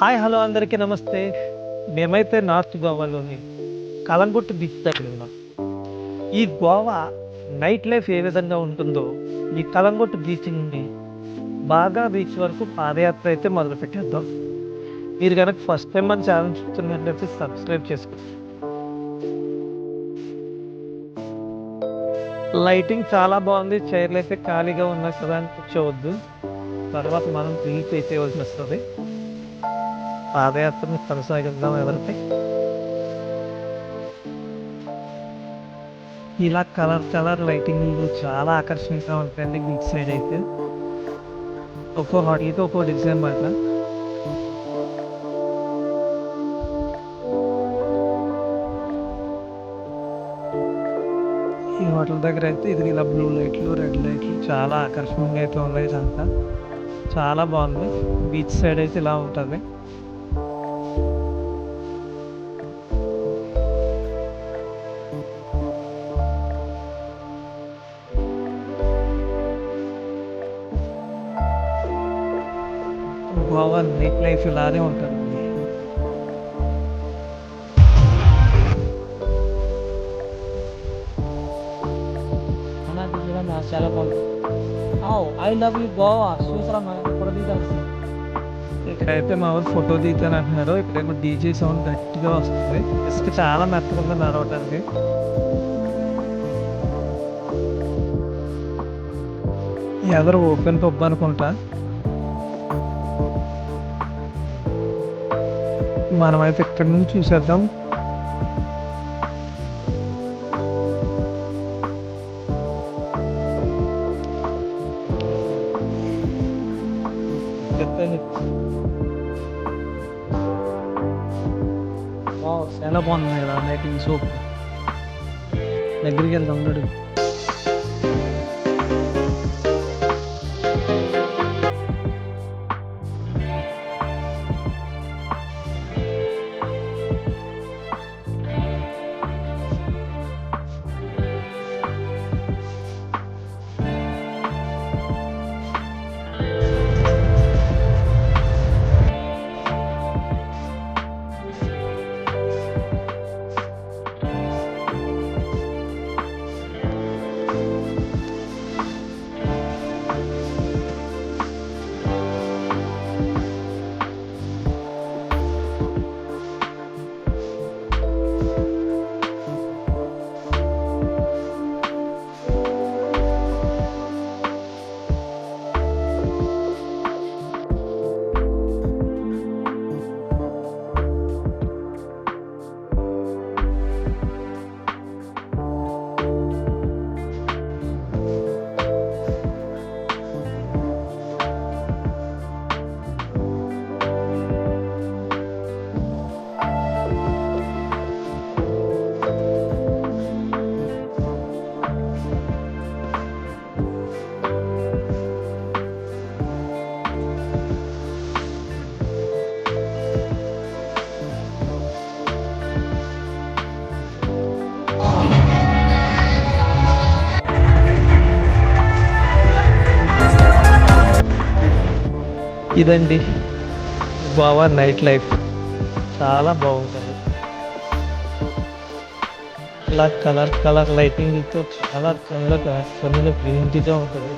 Hi hello అందరికీ నమస్తే. మేమైతే నార్త్ గోవాలోని కలంగుట్టు బీచ్ దగ్గర ఉన్నాం. ఈ గోవా నైట్ లైఫ్ ఏ విధంగా ఉంటుందో ఈ కలంగుట్టు బీచ్ నుండి బాగా బీచ్ వరకు పాదయాత్ర అయితే మొదలు పెట్టేద్దాం. మీరు కనుక ఫస్ట్ టైం మన ఛానల్ చూస్తున్నట్లయితే సబ్స్క్రైబ్ చేసుకోండి. లైటింగ్ చాలా బాగుంది. చైర్లు అయితే ఖాళీగా ఉన్నాయి కదా అని కూర్చోవద్దు. తర్వాత మనం బిల్ పే చేయవలసి వస్తుంది. పాదయాత్రను కొనసాగిద్దాం ఎవరికి. ఇలా కలర్ కలర్ లైటింగ్ చాలా ఆకర్షణీయంగా ఉంటాయండి. బీచ్ సైడ్ అయితే ఒక్కో హోటల్కి ఒక్కో డిజైన్ మాట. ఈ హోటల్ దగ్గర అయితే ఇది ఇలా బ్లూ లైట్లు రెడ్ లైట్లు చాలా ఆకర్షణీయంగా అయితే ఉన్నాయి. ఇదంతా చాలా బాగుంది. బీచ్ సైడ్ అయితే ఇలా ఉంటుంది. గోవా నైట్ లైఫ్ ఇలానే ఉంటుంది. చాలా బాగుంది. I love you Goa super అన్న ఇప్పుడు దిగాల్సి. ఇక్కడైతే మా ఊరు ఫోటో దిగుతాను అంటున్నారు. ఇక్కడేమో డీజే సౌండ్ గట్టిగా వస్తుంది. ఇసుక చాలా మెత్తగా ఉంది నడవటానికి. ఎదరు ఓపెన్ పబ్ అనుకుంటా. మనమైతే ఇక్కడి నుంచి చూసేద్దాం. చాలా బాగుంది కదా లైటింగ్ సూపర్. దగ్గరికి వెళ్దాం ఉన్నాడు. ఇదండి గోవా నైట్ లైఫ్. చాలా బాగుంటుంది. ఇలా కలర్ కలర్ లైటింగ్తో చాలా చల్లగా కన్నుల ప్రింట్గా ఉంటుంది.